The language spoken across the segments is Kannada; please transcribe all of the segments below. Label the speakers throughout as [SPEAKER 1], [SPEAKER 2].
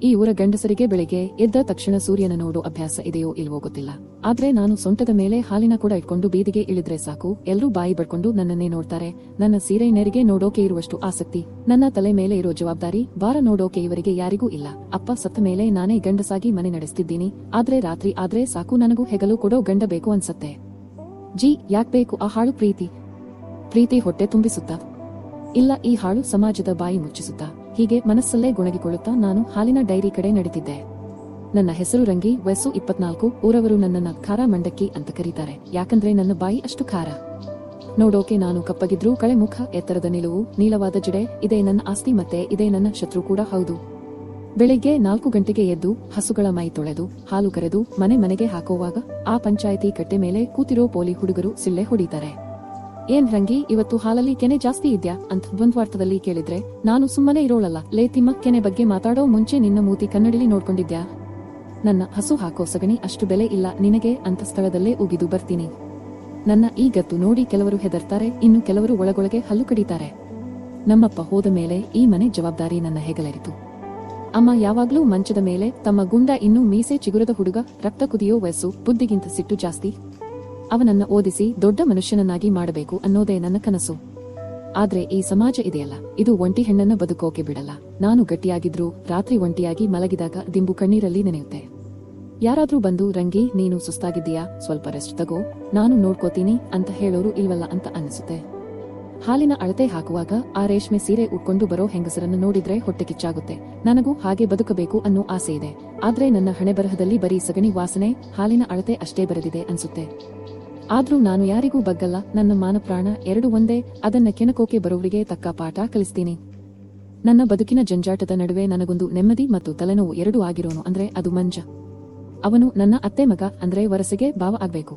[SPEAKER 1] ಈ ಊರ ಗಂಡಸರಿಗೆ ಬೆಳಿಗ್ಗೆ ಎದ್ದ ತಕ್ಷಣ ಸೂರ್ಯನ ನೋಡೋ ಅಭ್ಯಾಸ ಇದೆಯೋ ಇಲ್ವೋ ಗೊತ್ತಿಲ್ಲ. ಆದ್ರೆ ನಾನು ಸೊಂಟದ ಮೇಲೆ ಹಾಲಿನ ಕೂಡ ಇಟ್ಕೊಂಡು ಬೀದಿಗೆ ಇಳಿದ್ರೆ ಸಾಕು, ಎಲ್ರೂ ಬಾಯಿ ಬಡ್ಕೊಂಡು ನನ್ನನ್ನೇ ನೋಡ್ತಾರೆ. ನನ್ನ ಸೀರೆ ನೆರಿಗೆ ನೋಡೋಕೆ ಇರುವಷ್ಟು ಆಸಕ್ತಿ ನನ್ನ ತಲೆ ಮೇಲೆ ಇರೋ ಜವಾಬ್ದಾರಿ ಭಾರ ನೋಡೋಕೆ ಇವರಿಗೆ ಯಾರಿಗೂ ಇಲ್ಲ. ಅಪ್ಪ ಸತ್ತ ಮೇಲೆ ನಾನೇ ಗಂಡಸಾಗಿ ಮನೆ ನಡೆಸ್ತಿದ್ದೀನಿ. ಆದ್ರೆ ರಾತ್ರಿ ಆದ್ರೆ ಸಾಕು ನನಗೂ ಹೆಗಲು ಕೊಡೋ ಗಂಡ ಬೇಕು ಅನ್ಸತ್ತೆ. ಜಿ ಯಾಕ್ ಬೇಕು ಆ ಹಾಳು ಪ್ರೀತಿ ಹೊಟ್ಟೆ ತುಂಬಿಸುತ್ತಾ? ಇಲ್ಲ ಈ ಹಾಳು ಸಮಾಜದ ಬಾಯಿ ಮುಚ್ಚಿಸುತ್ತಾ? ಹೀಗೆ ಮನಸ್ಸಲ್ಲೇ ಗುಣಗಿಕೊಳ್ಳುತ್ತಾ ನಾನು ಹಾಲಿನ ಡೈರಿ ಕಡೆ ನಡೀತಿದ್ದೆ. ನನ್ನ ಹೆಸರು ರಂಗಿ, ವಯಸ್ಸು 24. ಊರವರು ನನ್ನನ್ನ ಖಾರ ಮಂಡಕ್ಕಿ ಅಂತ ಕರೀತಾರೆ. ಯಾಕಂದ್ರೆ ನನ್ನ ಬಾಯಿ ಅಷ್ಟು ಖಾರ. ನೋಡೋಕೆ ನಾನು ಕಪ್ಪಗಿದ್ರೂ ಕಳೆ ಮುಖ, ಎತ್ತರದ ನಿಲುವು, ನೀಳವಾದ ಜಡೆ ಇದೇ ನನ್ನ ಆಸ್ತಿ, ಮತ್ತೆ ಇದೇ ನನ್ನ ಶತ್ರು ಕೂಡ ಹೌದು. ಬೆಳಿಗ್ಗೆ 4 ಗಂಟೆಗೆ ಎದ್ದು ಹಸುಗಳ ಮೈ ತೊಳೆದು ಹಾಲು ಕರೆದು ಮನೆಗೆ ಹಾಕುವಾಗ ಆ ಪಂಚಾಯಿತಿ ಕಟ್ಟೆ ಮೇಲೆ ಕೂತಿರೋ ಪೋಲಿ ಹುಡುಗರು ಸಿಳ್ಳೆ ಹೊಡಿತಾರೆ. ಏನ್ ರಂಗಿ ಇವತ್ತು ಹಾಲಲ್ಲಿ ಕೆನೆ ಜಾಸ್ತಿ ಇದ್ಯಾ ಅಂತ ದ್ವಂದ್ವಾರ್ಥದಲ್ಲಿ ಕೇಳಿದ್ರೆ ನಾನು ಸುಮ್ಮನೆ ಇರೋಳಲ್ಲ. ಲೇ ತಿಮ್ಮ, ಕೆನೆ ಬಗ್ಗೆ ಮಾತಾಡೋ ಮುಂಚೆ ನಿನ್ನ ಮೂತಿ ಕನ್ನಡಿಲಿ ನೋಡ್ಕೊಂಡಿದ್ಯಾ? ನನ್ನ ಹಸು ಹಾಕೋ ಸಗಣಿ ಅಷ್ಟು ಬೆಲೆ ಇಲ್ಲ ನಿನಗೆ ಅಂತ ಸ್ಥಳದಲ್ಲೇ ಉಗಿದು ಬರ್ತೀನಿ. ನನ್ನ ಈ ಗತ್ತು ನೋಡಿ ಕೆಲವರು ಹೆದರ್ತಾರೆ, ಇನ್ನು ಕೆಲವರು ಒಳಗೊಳಗೆ ಹಲ್ಲು ಕಡಿತಾರೆ. ನಮ್ಮಪ್ಪ ಹೋದ ಮೇಲೆ ಈ ಮನೆ ಜವಾಬ್ದಾರಿ ನನ್ನ ಹೆಗಲೇರಿತು. ಅಮ್ಮ ಯಾವಾಗ್ಲೂ ಮಂಚದ ಮೇಲೆ, ತಮ್ಮ ಗುಂಡ ಇನ್ನೂ ಮೀಸೆ ಚಿಗುರದ ಹುಡುಗ, ರಕ್ತ ಕುದಿಯೋ ವಯಸ್ಸು, ಬುದ್ಧಿಗಿಂತ ಸಿಟ್ಟು ಜಾಸ್ತಿ. ಅವನನ್ನ ಓದಿಸಿ ದೊಡ್ಡ ಮನುಷ್ಯನನ್ನಾಗಿ ಮಾಡಬೇಕು ಅನ್ನೋದೇ ನನ್ನ ಕನಸು. ಆದ್ರೆ ಈ ಸಮಾಜ ಇದೆಯಲ್ಲ, ಇದು ಒಂಟಿ ಹೆಣ್ಣನ್ನ ಬದುಕೋಕೆ ಬಿಡಲ್ಲ. ನಾನು ಗಟ್ಟಿಯಾಗಿದ್ರು ರಾತ್ರಿ ಒಂಟಿಯಾಗಿ ಮಲಗಿದಾಗ ದಿಂಬು ಕಣ್ಣೀರಲ್ಲಿ ನೆನೆಯುತ್ತೆ. ಯಾರಾದ್ರೂ ಬಂದು ರಂಗಿ ನೀನು ಸುಸ್ತಾಗಿದ್ದೀಯಾ, ಸ್ವಲ್ಪ ರೆಸ್ಟ್ ತಗೋ, ನಾನು ನೋಡ್ಕೋತೀನಿ ಅಂತ ಹೇಳೋರು ಇಲ್ವಲ್ಲ ಅಂತ ಅನಿಸುತ್ತೆ. ಹಾಲಿನ ಅಳತೆ ಹಾಕುವಾಗ ಆ ರೇಷ್ಮೆ ಸೀರೆ ಉಟ್ಕೊಂಡು ಬರೋ ಹೆಂಗಸರನ್ನು ನೋಡಿದ್ರೆ ಹೊಟ್ಟೆ ಕಿಚ್ಚಾಗುತ್ತೆ. ನನಗೂ ಹಾಗೆ ಬದುಕಬೇಕು ಅನ್ನೋ ಆಸೆ ಇದೆ. ಆದ್ರೆ ನನ್ನ ಹಣೆಬರಹದಲ್ಲಿ ಬರೀ ಸಗಣಿ ವಾಸನೆ, ಹಾಲಿನ ಅಳತೆ ಅಷ್ಟೇ ಬರೆದಿದೆ ಅನ್ಸುತ್ತೆ. ಆದ್ರೂ ನಾನು ಯಾರಿಗೂ ಬಗ್ಗಲ್ಲ. ನನ್ನ ಮಾನ ಪ್ರಾಣ ಎರಡು ಒಂದೇ. ಅದನ್ನ ಕೆಣಕೋಕೆ ಬರೋರಿಗೆ ತಕ್ಕ ಪಾಠ ಕಲಿಸ್ತೀನಿ. ನನ್ನ ಬದುಕಿನ ಜಂಜಾಟದ ನಡುವೆ ನನಗೊಂದು ನೆಮ್ಮದಿ ಮತ್ತು ತಲೆನೋವು ಎರಡೂ ಆಗಿರೋನು ಅಂದ್ರೆ ಅದು ಮಂಜ. ಅವನು ನನ್ನ ಅತ್ತೆ ಮಗ, ಅಂದ್ರೆ ವರಸೆಗೆ ಭಾವ ಆಗ್ಬೇಕು.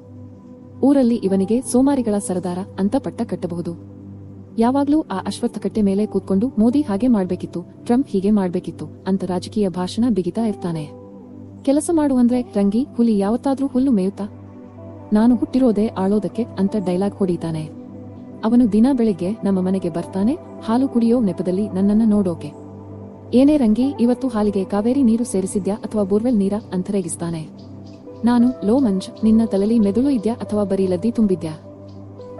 [SPEAKER 1] ಊರಲ್ಲಿ ಇವನಿಗೆ ಸೋಮಾರಿಗಳ ಸರದಾರ ಅಂತ ಪಟ್ಟ ಕಟ್ಟಬಹುದು. ಯಾವಾಗ್ಲೂ ಆ ಅಶ್ವತ್ಥ ಕಟ್ಟೆ ಮೇಲೆ ಕೂತ್ಕೊಂಡು ಮೋದಿ ಹಾಗೆ ಮಾಡ್ಬೇಕಿತ್ತು, ಟ್ರಂಪ್ ಹೀಗೆ ಮಾಡ್ಬೇಕಿತ್ತು ಅಂತ ರಾಜಕೀಯ ಭಾಷಣ ಬಿಗಿತಾ ಇರ್ತಾನೆ. ಕೆಲಸ ಮಾಡುವಂದ್ರೆ ರಂಗಿ, ಹುಲಿ ಯಾವತ್ತಾದ್ರೂ ಹುಲ್ಲು ಮೇಯುತ್ತಾ? ನಾನು ಹುಟ್ಟಿರೋದೇ ಆಳೋದಕ್ಕೆ ಅಂತ ಡೈಲಾಗ್ ಹೊಡಿತಾನೆ. ಅವನು ದಿನ ಬೆಳಿಗ್ಗೆ ನಮ್ಮ ಮನೆಗೆ ಬರ್ತಾನೆ, ಹಾಲು ಕುಡಿಯೋ ನೆಪದಲ್ಲಿ ನನ್ನನ್ನ ನೋಡೋಕೆ. ಏನೇ ರಂಗಿ ಇವತ್ತು ಹಾಲಿಗೆ ಕಾವೇರಿ ನೀರು ಸೇರಿಸಿದ್ಯಾ ಅಥವಾ ಬೋರ್ವೆಲ್ ನೀರಾ ಅಂತ ರೇಗಿಸ್ತಾನೆ. ನಾನು ಲೋ ಮಂಜ್, ನಿನ್ನ ತಲೆಲಿ ಮೆದುಳು ಇದ್ಯಾ ಅಥವಾ ಬರೀ ಲದ್ದಿ ತುಂಬಿದ್ಯಾ?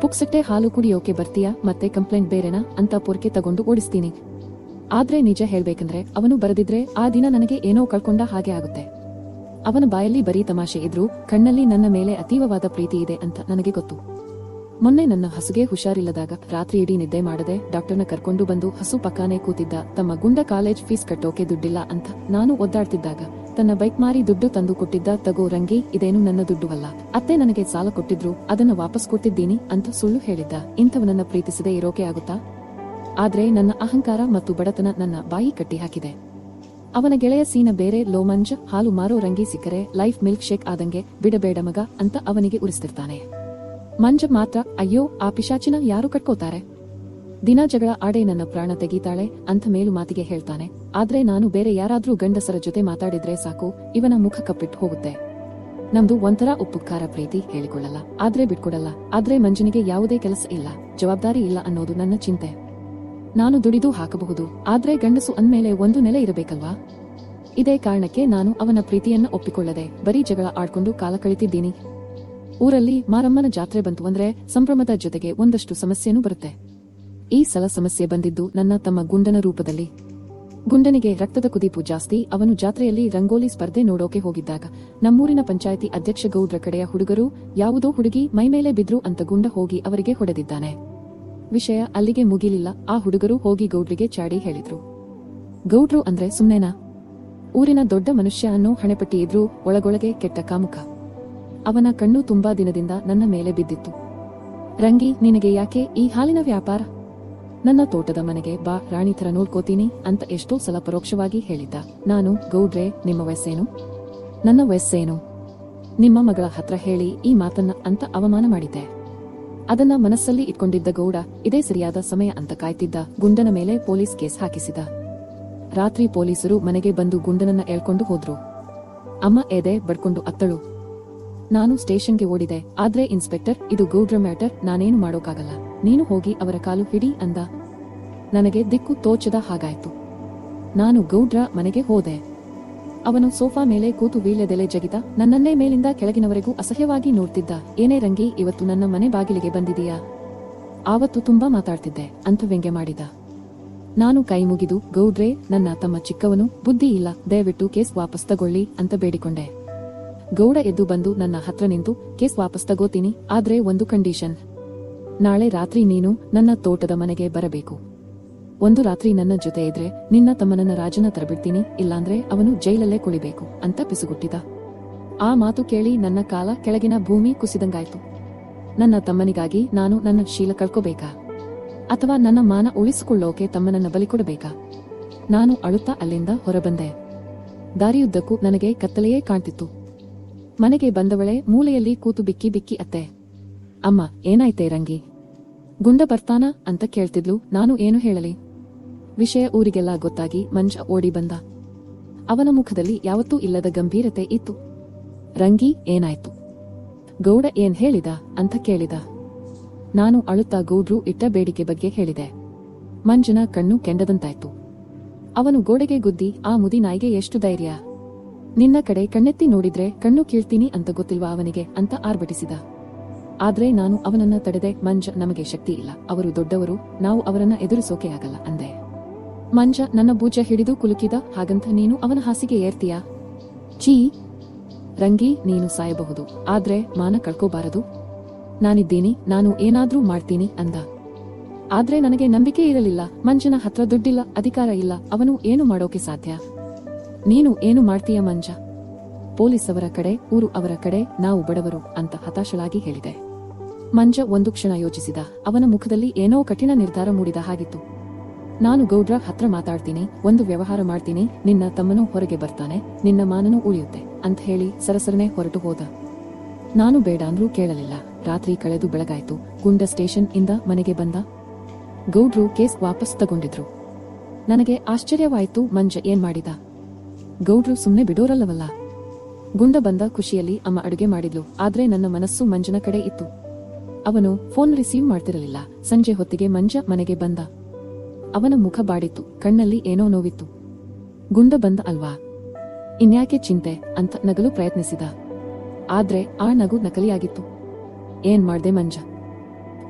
[SPEAKER 1] ಪುಕ್ಸಟ್ಟೆ ಹಾಲು ಕುಡಿಯೋಕೆ ಬರ್ತೀಯಾ, ಮತ್ತೆ ಕಂಪ್ಲೇಂಟ್ ಬೇರೆನಾ ಅಂತ ಪೊರ್ಕೆ ತಗೊಂಡು ಓಡಿಸ್ತೀನಿ. ಆದ್ರೆ ನಿಜ ಹೇಳ್ಬೇಕಂದ್ರೆ ಅವನು ಬರದಿದ್ರೆ ಆ ದಿನ ನನಗೆ ಏನೋ ಕಳ್ಕೊಂಡ ಹಾಗೆ ಆಗುತ್ತೆ. ಅವನ ಬಾಯಲ್ಲಿ ಬರೀ ತಮಾಷೆ ಇದ್ರೂ ಕಣ್ಣಲ್ಲಿ ನನ್ನ ಮೇಲೆ ಅತೀವವಾದ ಪ್ರೀತಿ ಇದೆ ಅಂತ ನನಗೆ ಗೊತ್ತು. ಮೊನ್ನೆ ನನ್ನ ಹಸುಗೆ ಹುಷಾರಿಲ್ಲದಾಗ ರಾತ್ರಿ ಇಡೀ ನಿದ್ದೆ ಮಾಡದೆ ಡಾಕ್ಟರ್ನ ಕರ್ಕೊಂಡು ಬಂದು ಹಸು ಪಕ್ಕಾನೆ ಕೂತಿದ್ದ. ತಮ್ಮ ಗುಂಡ ಕಾಲೇಜ್ ಫೀಸ್ ಕಟ್ಟೋಕೆ ದುಡ್ಡಿಲ್ಲ ಅಂತ ನಾನು ಒದ್ದಾಡ್ತಿದ್ದಾಗ ತನ್ನ ಬೈಕ್ ಮಾರಿ ದುಡ್ಡು ತಂದು ಕೊಟ್ಟಿದ್ದ. ತಗೋ ರಂಗಿ, ಇದೇನು ನನ್ನ ದುಡ್ಡು ಅಲ್ಲ, ಅತ್ತೆ ನನಗೆ ಸಾಲ ಕೊಟ್ಟಿದ್ರು ಅದನ್ನ ವಾಪಸ್ ಕೊಟ್ಟಿದ್ದೀನಿ ಅಂತ ಸುಳ್ಳು ಹೇಳಿದ್ದ. ಇಂಥವನನ್ನ ಪ್ರೀತಿಸದೆ ಇರೋಕೆ ಆಗುತ್ತಾ? ಆದ್ರೆ ನನ್ನ ಅಹಂಕಾರ ಮತ್ತು ಬಡತನ ನನ್ನ ಬಾಯಿ ಕಟ್ಟಿ ಹಾಕಿದೆ. ಅವನ ಗೆಳೆಯ ಸೀನ ಬೇರೆ. ಲೋ ಮಂಜ್, ಹಾಲು ಮಾರೋ ರಂಗಿ ಸಿಕ್ಕರೆ ಲೈಫ್ ಮಿಲ್ಕ್ ಶೇಕ್ ಆದಂಗೆ ಬಿಡಬೇಡ ಮಗ ಅಂತ ಅವನಿಗೆ ಉರಿಸ್ತಿರ್ತಾನೆ. ಮಂಜ ಮಾತ್ರ, ಅಯ್ಯೋ ಆ ಪಿಶಾಚಿನ ಯಾರು ಕಟ್ಕೋತಾರೆ, ದಿನ ಜಗಳ ಆಡೇ ನನ್ನ ಪ್ರಾಣ ತೆಗೀತಾಳೆ ಅಂತ ಮೇಲು ಮಾತಿಗೆ ಹೇಳ್ತಾನೆ. ಆದ್ರೆ ನಾನು ಬೇರೆ ಯಾರಾದ್ರೂ ಗಂಡಸರ ಜೊತೆ ಮಾತಾಡಿದ್ರೆ ಸಾಕು, ಇವನ ಮುಖ ಕಪ್ಪಿಟ್ಟು ಹೋಗುತ್ತೆ. ನಮ್ದು ಒಂಥರ ಉಪ್ಪು ಖಾರ ಪ್ರೀತಿ, ಹೇಳಿಕೊಳ್ಳಲ್ಲ ಆದ್ರೆ ಬಿಟ್ಕೊಡಲ್ಲ. ಆದ್ರೆ ಮಂಜನಿಗೆ ಯಾವುದೇ ಕೆಲಸ ಇಲ್ಲ, ಜವಾಬ್ದಾರಿ ಇಲ್ಲ ಅನ್ನೋದು ನನ್ನ ಚಿಂತೆ. ನಾನು ದುಡಿದು ಹಾಕಬಹುದು, ಆದ್ರೆ ಗಂಡಸು ಅಂದ್ಮೇಲೆ ಒಂದು ನೆಲೆ ಇರಬೇಕಲ್ವಾ? ಇದೇ ಕಾರಣಕ್ಕೆ ನಾನು ಅವನ ಪ್ರೀತಿಯನ್ನ ಒಪ್ಪಿಕೊಳ್ಳದೆ ಬರೀ ಜಗಳ ಆಡ್ಕೊಂಡು ಕಾಲ ಕಳಿತಿದ್ದೀನಿ. ಊರಲ್ಲಿ ಮಾರಮ್ಮನ ಜಾತ್ರೆ ಬಂತು ಅಂದ್ರೆ ಸಂಭ್ರಮದ ಜೊತೆಗೆ ಒಂದಷ್ಟು ಸಮಸ್ಯೆನೂ ಬರುತ್ತೆ. ಈ ಸಲ ಸಮಸ್ಯೆ ಬಂದಿದ್ದು ನನ್ನ ತಮ್ಮ ಗುಂಡನ ರೂಪದಲ್ಲಿ. ಗುಂಡನಿಗೆ ರಕ್ತದ ಕುದಿಪು ಜಾಸ್ತಿ. ಅವನು ಜಾತ್ರೆಯಲ್ಲಿ ರಂಗೋಲಿ ಸ್ಪರ್ಧೆ ನೋಡೋಕೆ ಹೋಗಿದ್ದಾಗ ನಮ್ಮೂರಿನ ಪಂಚಾಯಿತಿ ಅಧ್ಯಕ್ಷ ಗೌಡ್ರ ಕಡೆಯ ಹುಡುಗರು ಯಾವುದೋ ಹುಡುಗಿ ಮೈಮೇಲೆ ಬಿದ್ರು ಅಂತ ಗುಂಡ ಹೋಗಿ ಅವರಿಗೆ ಹೊಡೆದಿದ್ದಾನೆ. ವಿಷಯ ಅಲ್ಲಿಗೆ ಮುಗಿಲಿಲ್ಲ. ಆ ಹುಡುಗರು ಹೋಗಿ ಗೌಡ್ರಿಗೆ ಚಾಡಿ ಹೇಳಿದ್ರು. ಗೌಡ್ರು ಅಂದ್ರೆ ಸುಮ್ನೆನಾ? ಊರಿನ ದೊಡ್ಡ ಮನುಷ್ಯ ಅನ್ನೋ ಹಣೆಪಟ್ಟಿ ಇದ್ರೂ ಒಳಗೊಳಗೆ ಕೆಟ್ಟ ಕಾಮುಕ. ಅವನ ಕಣ್ಣು ತುಂಬಾ ದಿನದಿಂದ ನನ್ನ ಮೇಲೆ ಬಿದ್ದಿತ್ತು. ರಂಗಿ, ನಿನಗೆ ಯಾಕೆ ಈ ಹಾಲಿನ ವ್ಯಾಪಾರ? ನನ್ನ ತೋಟದ ಮನೆಗೆ ಬಾ, ರಾಣಿ ಥರ ನೋಡ್ಕೋತೀನಿ ಅಂತ ಎಷ್ಟೋ ಸಲ ಪರೋಕ್ಷವಾಗಿ ಹೇಳಿದ್ದ. ನಾನು, ಗೌಡ್ರೆ ನಿಮ್ಮ ವಯಸ್ಸೇನು? ನನ್ನ ವಯಸ್ಸೇನು? ನಿಮ್ಮ ಮಗಳ ಹತ್ರ ಹೇಳಿ ಈ ಮಾತನ್ನ ಅಂತ ಅವಮಾನ ಮಾಡಿದ್ದೆ. ಅದನ್ನ ಮನಸ್ಸಲ್ಲಿ ಇಟ್ಕೊಂಡಿದ್ದ ಗೌಡ ಇದೇ ಸರಿಯಾದ ಸಮಯ ಅಂತ ಕಾಯ್ತಿದ್ದ. ಗುಂಡನ ಮೇಲೆ ಪೊಲೀಸ್ ಕೇಸ್ ಹಾಕಿಸಿದ. ರಾತ್ರಿ ಪೊಲೀಸರು ಮನೆಗೆ ಬಂದು ಗುಂಡನನ್ನ ಎಳ್ಕೊಂಡು ಹೋದ್ರು. ಅಮ್ಮ ಎದೆ ಬಡ್ಕೊಂಡು ಅತ್ತಳು. ನಾನು ಸ್ಟೇಷನ್ಗೆ ಓಡಿದೆ. ಆದ್ರೆ ಇನ್ಸ್ಪೆಕ್ಟರ್, ಇದು ಗೌಡ್ರ ಮ್ಯಾಟರ್, ನಾನೇನು ಮಾಡೋಕಾಗಲ್ಲ, ನೀನು ಹೋಗಿ ಅವರ ಕಾಲು ಹಿಡಿ ಅಂದ. ನನಗೆ ದಿಕ್ಕು ತೋಚದ ಹಾಗಾಯ್ತು. ನಾನು ಗೌಡ್ರ ಮನೆಗೆ ಹೋದೆ. ಅವನು ಸೋಫಾ ಮೇಲೆ ಕೂತು ವೀಳ್ಯದೆಲೆ ಜಗಿತ ನನ್ನನ್ನೇ ಮೇಲಿಂದ ಕೆಳಗಿನವರೆಗೂ ಅಸಹ್ಯವಾಗಿ ನೋಡ್ತಿದ್ದ. ಏನೇ ರಂಗಿ, ಇವತ್ತು ನನ್ನ ಮನೆ ಬಾಗಿಲಿಗೆ ಬಂದಿದೀಯಾ? ಆವತ್ತು ತುಂಬಾ ಮಾತಾಡ್ತಿದ್ದೆ ಅಂತ ವ್ಯಂಗ್ಯ ಮಾಡಿದ. ನಾನು ಕೈ ಮುಗಿದು, ಗೌಡ್ರೆ, ನನ್ನ ತಮ್ಮ ಚಿಕ್ಕವನು, ಬುದ್ಧಿ ಇಲ್ಲ, ದಯವಿಟ್ಟು ಕೇಸ್ ವಾಪಸ್ ತಗೊಳ್ಳಿ ಅಂತ ಬೇಡಿಕೊಂಡೆ. ಗೌಡ ಎದ್ದು ಬಂದು ನನ್ನ ಹತ್ರ ನಿಂತು, ಕೇಸ್ ವಾಪಸ್ ತಗೋತೀನಿ, ಆದ್ರೆ ಒಂದು ಕಂಡೀಷನ್. ನಾಳೆ ರಾತ್ರಿ ನೀನು ನನ್ನ ತೋಟದ ಮನೆಗೆ ಬರಬೇಕು. ಒಂದು ರಾತ್ರಿ ನನ್ನ ಜೊತೆ ಇದ್ರೆ ನಿನ್ನ ತಮ್ಮನನ್ನ ರಾಜನ ತರಬಿಡ್ತೀನಿ, ಇಲ್ಲಾಂದ್ರೆ ಅವನು ಜೈಲಲ್ಲೇ ಕುಳಿಬೇಕು ಅಂತ ಪಿಸುಗುಟ್ಟಿದ. ಆ ಮಾತು ಕೇಳಿ ನನ್ನ ಕಾಲ ಕೆಳಗಿನ ಭೂಮಿ ಕುಸಿದಂಗಾಯ್ತು. ನನ್ನ ತಮ್ಮನಿಗಾಗಿ ನಾನು ನನ್ನ ಶೀಲ ಕಳ್ಕೋಬೇಕಾ? ಅಥವಾ ನನ್ನ ಮಾನ ಉಳಿಸಿಕೊಳ್ಳೋಕೆ ತಮ್ಮನನ್ನ ಬಲಿಕೊಡಬೇಕಾ? ನಾನು ಅಳುತ್ತಾ ಅಲ್ಲಿಂದ ಹೊರಬಂದೆ. ದಾರಿಯುದ್ದಕ್ಕೂ ನನಗೆ ಕತ್ತಲೆಯೇ ಕಾಣ್ತಿತ್ತು. ಮನೆಗೆ ಬಂದವಳೆ ಮೂಲೆಯಲ್ಲಿ ಕೂತು ಬಿಕ್ಕಿ ಬಿಕ್ಕಿ ಅತ್ತೆ, ಅಮ್ಮ ಏನಾಯ್ತೆ ರಂಗಿ? ಗುಂಡ ಬರ್ತಾನ ಅಂತ ಕೇಳ್ತಿದ್ಲು. ನಾನು ಏನು ಹೇಳಲಿ? ವಿಷಯ ಊರಿಗೆಲ್ಲ ಗೊತ್ತಾಗಿ ಮಂಜ ಓಡಿ ಬಂದ. ಅವನ ಮುಖದಲ್ಲಿ ಯಾವತ್ತೂ ಇಲ್ಲದ ಗಂಭೀರತೆ ಇತ್ತು. ರಂಗಿ ಏನಾಯ್ತು? ಗೌಡ ಏನ್ ಹೇಳಿದ ಅಂತ ಕೇಳಿದ. ನಾನು ಅಳುತ್ತಾ ಗೌಡ್ರು ಇಟ್ಟ ಬೇಡಿಕೆ ಬಗ್ಗೆ ಹೇಳಿದೆ. ಮಂಜನ ಕಣ್ಣು ಕೆಂಡದಂತಾಯ್ತು. ಅವನು ಗೋಡೆಗೆ ಗುದ್ದಿ, ಆ ಮುದಿ ನಾಯಿಗೆ ಎಷ್ಟು ಧೈರ್ಯ? ನಿನ್ನ ಕಡೆ ಕಣ್ಣೆತ್ತಿ ನೋಡಿದ್ರೆ ಕಣ್ಣು ಕೀಳ್ತೀನಿ ಅಂತ ಗೊತ್ತಿಲ್ವಾ ಅವನಿಗೆ ಅಂತ ಆರ್ಭಟಿಸಿದ. ಆದ್ರೆ ನಾನು ಅವನನ್ನ ತಡೆದೆ. ಮಂಜ, ನಮಗೆ ಶಕ್ತಿ ಇಲ್ಲ, ಅವರು ದೊಡ್ಡವರು, ನಾವು ಅವರನ್ನ ಎದುರಿಸೋಕೆ ಆಗಲ್ಲ ಅಂದೆ. ಮಂಜ ನನ್ನ ಭುಜ ಹಿಡಿದು ಕುಲುಕಿದ. ಹಾಗಂತ ನೀನು ಅವನ ಹಾಸಿಗೆ ಏರ್ತೀಯಾ? ಛೀ ರಂಗಿ, ನೀನು ಸಾಯಬಹುದು, ಆದ್ರೆ ಮಾನ ಕಳ್ಕೋಬಾರದು. ನಾನಿದ್ದೀನಿ, ನಾನು ಏನಾದ್ರೂ ಮಾಡ್ತೀನಿ ಅಂದ. ಆದ್ರೆ ನನಗೆ ನಂಬಿಕೆ ಇರಲಿಲ್ಲ. ಮಂಜನ ಹತ್ರ ದುಡ್ಡಿಲ್ಲ, ಅಧಿಕಾರ ಇಲ್ಲ, ಅವನು ಏನು ಮಾಡೋಕೆ ಸಾಧ್ಯ? ನೀನು ಏನು ಮಾಡ್ತೀಯ ಮಂಜ? ಪೊಲೀಸ್ ಅವರ ಕಡೆ, ಊರು ಅವರ ಕಡೆ, ನಾವು ಬಡವರು ಅಂತ ಹತಾಶಳಾಗಿ ಹೇಳಿದೆ. ಮಂಜ ಒಂದು ಕ್ಷಣ ಯೋಚಿಸಿದ. ಅವನ ಮುಖದಲ್ಲಿ ಏನೋ ಕಠಿಣ ನಿರ್ಧಾರ ಮೂಡಿದ ಹಾಗಿತ್ತು. ನಾನು ಗೌಡ್ರ ಹತ್ರ ಮಾತಾಡ್ತೀನಿ, ಒಂದು ವ್ಯವಹಾರ ಮಾಡ್ತೀನಿ, ನಿನ್ನ ತಮ್ಮನೂ ಹೊರಗೆ ಬರ್ತಾನೆ, ನಿನ್ನ ಮಾನನೂ ಉಳಿಯುತ್ತೆ ಅಂತ ಹೇಳಿ ಸರಸರನೆ ಹೊರಟು ಹೋದ. ನಾನು ಬೇಡ ಅಂದ್ರೂ ಕೇಳಲಿಲ್ಲ. ರಾತ್ರಿ ಕಳೆದು ಬೆಳಗಾಯ್ತು. ಗುಂಡ ಸ್ಟೇಷನ್ ಇಂದ ಮನೆಗೆ ಬಂದ. ಗೌಡ್ರು ಕೇಸ್ ವಾಪಸ್ ತಗೊಂಡಿದ್ರು. ನನಗೆ ಆಶ್ಚರ್ಯವಾಯ್ತು. ಮಂಜ ಏನ್ ಮಾಡಿದ? ಗೌಡ್ರು ಸುಮ್ನೆ ಬಿಡೋರಲ್ಲವಲ್ಲ. ಗುಂಡ ಬಂದ ಖುಷಿಯಲ್ಲಿ ಅಮ್ಮ ಅಡುಗೆ ಮಾಡಿದ್ಲು. ಆದ್ರೆ ನನ್ನ ಮನಸ್ಸು ಮಂಜನ ಕಡೆ ಇತ್ತು. ಅವನು ಫೋನ್ ರಿಸೀವ್ ಮಾಡ್ತಿರಲಿಲ್ಲ. ಸಂಜೆ ಹೊತ್ತಿಗೆ ಮಂಜ ಮನೆಗೆ ಬಂದ. ಅವನ ಮುಖ ಬಾಡಿತ್ತು, ಕಣ್ಣಲ್ಲಿ ಏನೋ ನೋವಿತ್ತು. ಗುಂಡ ಬಂದ ಅಲ್ವಾ, ಇನ್ಯಾಕೆ ಚಿಂತೆ ಅಂತ ನಗಲು ಪ್ರಯತ್ನಿಸಿದ. ಆದ್ರೆ ಆ ನಗು ನಕಲಿಯಾಗಿತ್ತು. ಏನ್ ಮಾಡ್ದೆ ಮಂಜ?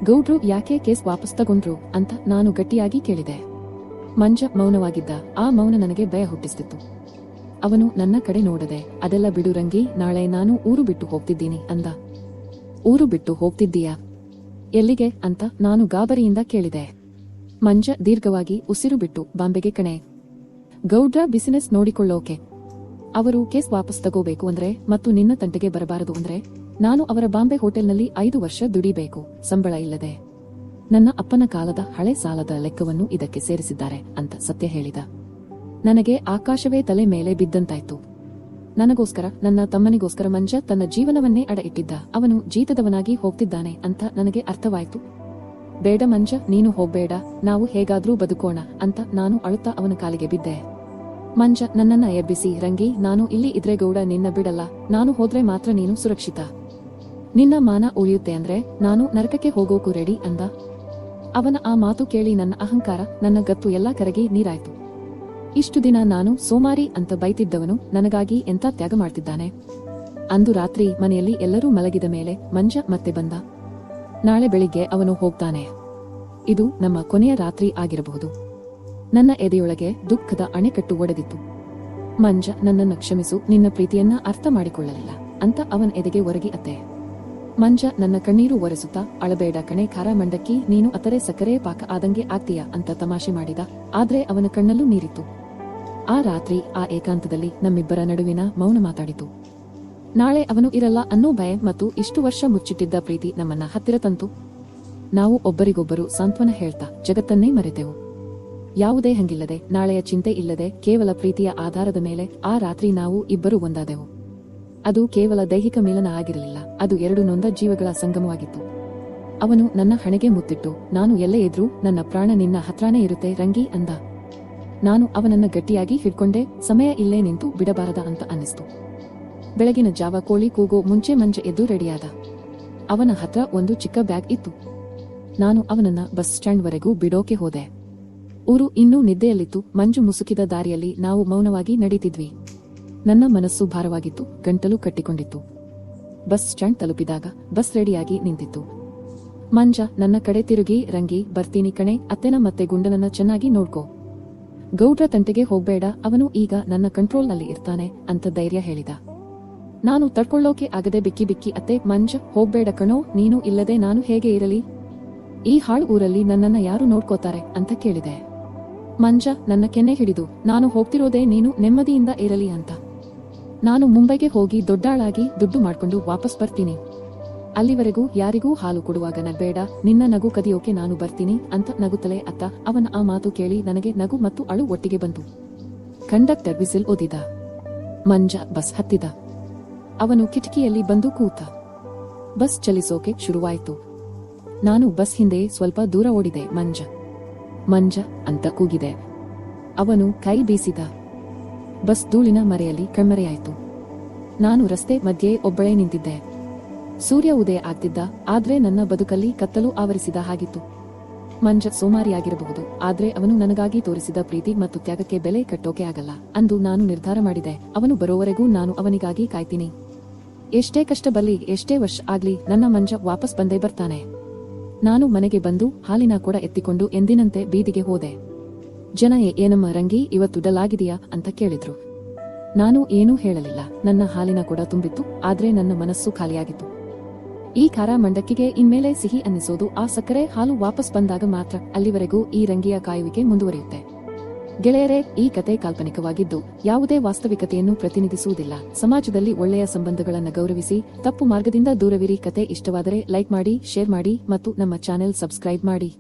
[SPEAKER 1] ಗೌಡ್ರು ಯಾಕೆ ಕೇಸ್ ವಾಪಸ್ ತಗೊಂಡ್ರು ಅಂತ ನಾನು ಗಟ್ಟಿಯಾಗಿ ಕೇಳಿದೆ. ಮಂಜ ಮೌನವಾಗಿದ್ದ. ಆ ಮೌನ ನನಗೆ ಭಯ ಹುಟ್ಟಿಸ್ತಿತ್ತು. ಅವನು ನನ್ನ ಕಡೆ ನೋಡದೆ, ಅದೆಲ್ಲ ಬಿಡು ರಂಗಿ, ನಾಳೆ ನಾನು ಊರು ಬಿಟ್ಟು ಹೋಗ್ತಿದ್ದೀನಿ ಅಂದ. ಊರು ಬಿಟ್ಟು ಹೋಗ್ತಿದ್ದೀಯಾ? ಎಲ್ಲಿಗೆ ಅಂತ ನಾನು ಗಾಬರಿಯಿಂದ ಕೇಳಿದೆ. ಮಂಜ ದೀರ್ಘವಾಗಿ ಉಸಿರು ಬಿಟ್ಟು, ಬಾಂಬೆಗೆ ಕಣೆ. ಗೌಡ್ರ ಬಿಸಿನೆಸ್ ನೋಡಿಕೊಳ್ಳೋಕೆ. ಅವರು ಕೇಸ್ ವಾಪಸ್ ತಗೋಬೇಕು ಅಂದ್ರೆ ಮತ್ತು ನಿನ್ನ ತಂಟೆಗೆ ಬರಬಾರದು ಅಂದ್ರೆ ನಾನು ಅವರ ಬಾಂಬೆ ಹೋಟೆಲ್ನಲ್ಲಿ 5 ವರ್ಷ ದುಡಿಬೇಕು, ಸಂಬಳ ಇಲ್ಲದೆ. ನನ್ನ ಅಪ್ಪನ ಕಾಲದ ಹಳೆ ಸಾಲದ ಲೆಕ್ಕವನ್ನು ಇದಕ್ಕೆ ಸೇರಿಸಿದ್ದಾರೆ ಅಂತ ಸತ್ಯ ಹೇಳಿದ. ನನಗೆ ಆಕಾಶವೇ ತಲೆ ಮೇಲೆ ಬಿದ್ದಂತಾಯ್ತು. ನನಗೋಸ್ಕರ, ನನ್ನ ತಮ್ಮನಿಗೋಸ್ಕರ ಮಂಜ ತನ್ನ ಜೀವನವನ್ನೇ ಅಡ ಇಟ್ಟಿದ್ದ. ಅವನು ಜೀತದವನಾಗಿ ಹೋಗ್ತಿದ್ದಾನೆ ಅಂತ ನನಗೆ ಅರ್ಥವಾಯ್ತು. ಬೇಡ ಮಂಜ, ನೀನು ಹೋಗ್ಬೇಡ, ನಾವು ಹೇಗಾದ್ರೂ ಬದುಕೋಣ ಅಂತ ನಾನು ಅಳುತ್ತಾ ಅವನ ಕಾಲಿಗೆ ಬಿದ್ದೆ. ಮಂಜ ನನ್ನನ್ನ ಎಬ್ಬಿಸಿ, ರಂಗಿ, ನಾನು ಇಲ್ಲಿ ಇದ್ರೆ ಗೌಡ ನಿನ್ನ ಬಿಡಲ್ಲ, ನಾನು ಹೋದ್ರೆ ಮಾತ್ರ ನೀನು ಸುರಕ್ಷಿತ. ನಿನ್ನ ಮಾನ ಉಳಿಯುತ್ತೆ ಅಂದ್ರೆ ನಾನು ನರಕಕ್ಕೆ ಹೋಗೋಕು ರೆಡಿ ಅಂದ. ಅವನ ಆ ಮಾತು ಕೇಳಿ ನನ್ನ ಅಹಂಕಾರ, ನನ್ನ ಗತ್ತು ಎಲ್ಲ ಕರಗಿ ನೀರಾಯ್ತು. ಇಷ್ಟು ದಿನ ನಾನು ಸೋಮಾರಿ ಅಂತ ಬೈತಿದ್ದವನು ನನಗಾಗಿ ಎಂತ ತ್ಯಾಗ ಮಾಡ್ತಿದ್ದಾನೆ. ಅಂದು ರಾತ್ರಿ ಮನೆಯಲ್ಲಿ ಎಲ್ಲರೂ ಮಲಗಿದ ಮೇಲೆ ಮಂಜ ಮತ್ತೆ ಬಂದ. ನಾಳೆ ಬೆಳಿಗ್ಗೆ ಅವನು ಹೋಗ್ತಾನೆ. ಇದು ನಮ್ಮ ಕೊನೆಯ ರಾತ್ರಿ ಆಗಿರಬಹುದು. ನನ್ನ ಎದೆಯೊಳಗೆ ದುಃಖದ ಅಣೆಕಟ್ಟು ಒಡೆದಿತ್ತು. ಮಂಜ, ನನ್ನನ್ನ ಕ್ಷಮಿಸು, ನಿನ್ನ ಪ್ರೀತಿಯನ್ನ ಅರ್ಥ ಮಾಡಿಕೊಳ್ಳಲಿಲ್ಲ ಅಂತ ಅವನ ಎದೆಗೆ ಒರಗಿ ಅತ್ತೆ. ಮಂಜ ನನ್ನ ಕಣ್ಣೀರು ಒರೆಸುತ್ತಾ, ಅಳಬೇಡ ಕಣೆ ಖಾರ ಮಂಡಕ್ಕಿ, ನೀನು ಅತರೆ ಸಕ್ಕರೆ ಪಾಕ ಆದಂಗೆ ಆಗ್ತೀಯ ಅಂತ ತಮಾಷೆ ಮಾಡಿದ. ಆದ್ರೆ ಅವನ ಕಣ್ಣಲ್ಲೂ ನೀರಿತ್ತು. ಆ ರಾತ್ರಿ ಆ ಏಕಾಂತದಲ್ಲಿ ನಮ್ಮಿಬ್ಬರ ನಡುವಿನ ಮೌನ ಮಾತಾಡಿತು. ನಾಳೆ ಅವನು ಇರಲ್ಲ ಅನ್ನೋ ಭಯ ಮತ್ತು ಇಷ್ಟು ವರ್ಷ ಮುಚ್ಚಿಟ್ಟಿದ್ದ ಪ್ರೀತಿ ನಮ್ಮನ್ನ ಹತ್ತಿರ ತಂತು. ನಾವು ಒಬ್ಬರಿಗೊಬ್ಬರು ಸಾಂತ್ವನ ಹೇಳ್ತಾ ಜಗತ್ತನ್ನೇ ಮರೆತೆವು. ಯಾವುದೇ ಹಂಗಿಲ್ಲದೆ, ನಾಳೆಯ ಚಿಂತೆ ಇಲ್ಲದೆ, ಕೇವಲ ಪ್ರೀತಿಯ ಆಧಾರದ ಮೇಲೆ ಆ ರಾತ್ರಿ ನಾವು ಇಬ್ಬರು ಒಂದಾದೆವು. ಅದು ಕೇವಲ ದೈಹಿಕ ಮಿಲನ ಆಗಿರಲಿಲ್ಲ, ಅದು 2 ನೊಂದ ಜೀವಗಳ ಸಂಗಮವಾಗಿತ್ತು. ಅವನು ನನ್ನ ಹಣೆಗೆ ಮುತ್ತಿಟ್ಟು, ನಾನು ಎಲ್ಲೇ ಇದ್ರೂ ನನ್ನ ಪ್ರಾಣ ನಿನ್ನ ಹತ್ರಾನೇ ಇರುತ್ತೆ ರಂಗಿ ಅಂದ. ನಾನು ಅವನನ್ನ ಗಟ್ಟಿಯಾಗಿ ಹಿಡ್ಕೊಂಡೆ. ಸಮಯ ಇಲ್ಲೇ ನಿಂತು ಬಿಡಬಾರದ ಅಂತ ಅನ್ನಿಸ್ತು. ಬೆಳಗಿನ ಜಾವ ಕೋಳಿ ಕೂಗೋ ಮುಂಚೆ ಮಂಜ ಎದ್ದು ರೆಡಿಯಾದ. ಅವನ ಹತ್ರ ಒಂದು ಚಿಕ್ಕ ಬ್ಯಾಗ್ ಇತ್ತು. ನಾನು ಅವನನ್ನ ಬಸ್ ಸ್ಟ್ಯಾಂಡ್ ವರೆಗೂ ಬಿಡೋಕೆ ಹೋದೆ. ಊರು ಇನ್ನೂ ನಿದ್ದೆಯಲ್ಲಿತ್ತು. ಮಂಜು ಮುಸುಕಿದ ದಾರಿಯಲ್ಲಿ ನಾವು ಮೌನವಾಗಿ ನಡೀತಿದ್ವಿ. ನನ್ನ ಮನಸ್ಸು ಭಾರವಾಗಿತ್ತು, ಗಂಟಲು ಕಟ್ಟಿಕೊಂಡಿತ್ತು. ಬಸ್ ಸ್ಟ್ಯಾಂಡ್ ತಲುಪಿದಾಗ ಬಸ್ ರೆಡಿಯಾಗಿ ನಿಂತಿತ್ತು. ಮಂಜ ನನ್ನ ಕಡೆ ತಿರುಗಿ, ರಂಗಿ ಬರ್ತೀನಿ ಕಣೆ, ಅತ್ತೆನ ಮತ್ತೆ ಗುಂಡನನ್ನ ಚೆನ್ನಾಗಿ ನೋಡ್ಕೋ. ಗೌಡ್ರ ತಂಟೆಗೆ ಹೋಗ್ಬೇಡ, ಅವನು ಈಗ ನನ್ನ ಕಂಟ್ರೋಲ್ನಲ್ಲಿ ಇರ್ತಾನೆ ಅಂತ ಧೈರ್ಯ ಹೇಳಿದ. ನಾನು ತಡ್ಕೊಳ್ಳೋಕೆ ಆಗದೆ ಬಿಕ್ಕಿ ಬಿಕ್ಕಿ, ಅತ್ತೆ ಮಂಜ ಹೋಗ್ಬೇಡ ಕಣೋ, ನೀನು ಇಲ್ಲದೆ ನಾನು ಹೇಗೆ ಇರಲಿ? ಈ ಹಾಳು ಊರಲ್ಲಿ ನನ್ನನ್ನ ಯಾರು ನೋಡ್ಕೋತಾರೆ ಅಂತ ಕೇಳಿದೆ. ಮಂಜ ನನ್ನ ಕೆನ್ನೆ ಹಿಡಿದು, ನಾನು ಹೋಗ್ತಿರೋದೇ ನೀನು ನೆಮ್ಮದಿಯಿಂದ ಇರಲಿ ಅಂತ. ನಾನು ಮುಂಬೈಗೆ ಹೋಗಿ ದೊಡ್ಡಾಳಾಗಿ ದುಡ್ಡು ಮಾಡ್ಕೊಂಡು ವಾಪಸ್ ಬರ್ತೀನಿ. ಅಲ್ಲಿವರೆಗೂ ಯಾರಿಗೂ ಹಾಲು ಕೊಡುವಾಗ ನಗ್ಬೇಡ, ನಿನ್ನ ನಗು ಕದಿಯೋಕೆ ನಾನು ಬರ್ತೀನಿ ಅಂತ ನಗುತ್ತಲೇ ಅತ್ತ. ಅವನ ಆ ಮಾತು ಕೇಳಿ ನನಗೆ ನಗು ಮತ್ತು ಅಳು ಒಟ್ಟಿಗೆ ಬಂತು. ಕಂಡಕ್ಟರ್ ವಿಸಿಲ್ ಓದಿದ. ಮಂಜ ಬಸ್ ಹತ್ತಿದ. ಅವನು ಕಿಟಕಿಯಲ್ಲಿ ಬಂದು ಕೂತ. ಬಸ್ ಚಲಿಸೋಕೆ ಶುರುವಾಯಿತು. ನಾನು ಬಸ್ ಹಿಂದೆ ಸ್ವಲ್ಪ ದೂರ ಓಡಿದೆ. ಮಂಜ ಮಂಜ ಅಂತ ಕೂಗಿದೆ. ಅವನು ಕೈ ಬೀಸಿದ. ಬಸ್ ಧೂಳಿನ ಮರೆಯಲ್ಲಿ ಕಣ್ಮರೆಯಾಯಿತು. ನಾನು ರಸ್ತೆ ಮಧ್ಯೆ ಒಬ್ಬಳೇ ನಿಂತಿದ್ದೆ. ಸೂರ್ಯ ಉದಯ ಆಗ್ತಿದ್ದ, ಆದ್ರೆ ನನ್ನ ಬದುಕಲ್ಲಿ ಕತ್ತಲು ಆವರಿಸಿದ ಹಾಗಿತ್ತು. ಮಂಜ ಸೋಮಾರಿಯಾಗಿರಬಹುದು, ಆದ್ರೆ ಅವನು ನನಗಾಗಿ ತೋರಿಸಿದ ಪ್ರೀತಿ ಮತ್ತು ತ್ಯಾಗಕ್ಕೆ ಬೆಲೆ ಕಟ್ಟೋಕೆ ಆಗಲ್ಲ. ಅಂದು ನಾನು ನಿರ್ಧಾರ ಮಾಡಿದೆ, ಅವನು ಬರೋವರೆಗೂ ನಾನು ಅವನಿಗಾಗಿ ಕಾಯ್ತೀನಿ. ಎಷ್ಟೇ ಕಷ್ಟ ಬರಲಿ, ಎಷ್ಟೇ ವರ್ಷ ಆಗ್ಲಿ, ನನ್ನ ಮಂಜ ವಾಪಸ್ ಬಂದೇ ಬರ್ತಾನೆ. ನಾನು ಮನೆಗೆ ಬಂದು ಹಾಲಿನ ಕೂಡ ಎತ್ತಿಕೊಂಡು ಎಂದಿನಂತೆ ಬೀದಿಗೆ ಹೋದೆ. ಜನ ಏನಮ್ಮ ರಂಗಿ, ಇವತ್ತು ಡಲ್ ಆಗಿದೆಯಾ ಅಂತ ಕೇಳಿದ್ರು. ನಾನು ಏನೂ ಹೇಳಲಿಲ್ಲ. ನನ್ನ ಹಾಲಿನ ಕೂಡ ತುಂಬಿತ್ತು, ಆದ್ರೆ ನನ್ನ ಮನಸ್ಸು ಖಾಲಿಯಾಗಿತ್ತು. ಈ ಖಾರ ಮಂಡಕ್ಕಿಗೆ ಇನ್ಮೇಲೆ ಸಿಹಿ ಅನ್ನಿಸೋದು ಆ ಸಕ್ಕರೆ ಹಾಲು ವಾಪಸ್ ಬಂದಾಗ ಮಾತ್ರ. ಅಲ್ಲಿವರೆಗೂ ಈ ರಂಗಿಯ ಕಾಯುವಿಕೆ ಮುಂದುವರಿಯುತ್ತೆ. ಗೆಳೆಯರೇ, ಈ ಕತೆ ಕಾಲ್ಪನಿಕವಾಗಿದ್ದು ಯಾವುದೇ ವಾಸ್ತವಿಕತೆಯನ್ನು ಪ್ರತಿನಿಧಿಸುವುದಿಲ್ಲ. ಸಮಾಜದಲ್ಲಿ ಒಳ್ಳೆಯ ಸಂಬಂಧಗಳನ್ನು ಗೌರವಿಸಿ, ತಪ್ಪು ಮಾರ್ಗದಿಂದ ದೂರವಿರಿ. ಕತೆ ಇಷ್ಟವಾದರೆ ಲೈಕ್ ಮಾಡಿ, ಶೇರ್ ಮಾಡಿ ಮತ್ತು ನಮ್ಮ ಚಾನೆಲ್ ಸಬ್ಸ್ಕ್ರೈಬ್ ಮಾಡಿ.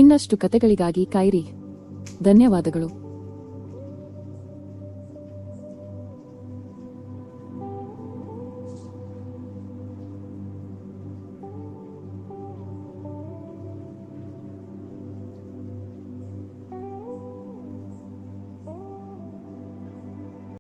[SPEAKER 1] ಇನ್ನಷ್ಟು ಕತೆಗಳಿಗಾಗಿ ಕಾಯಿರಿ. ಧನ್ಯವಾದಗಳು.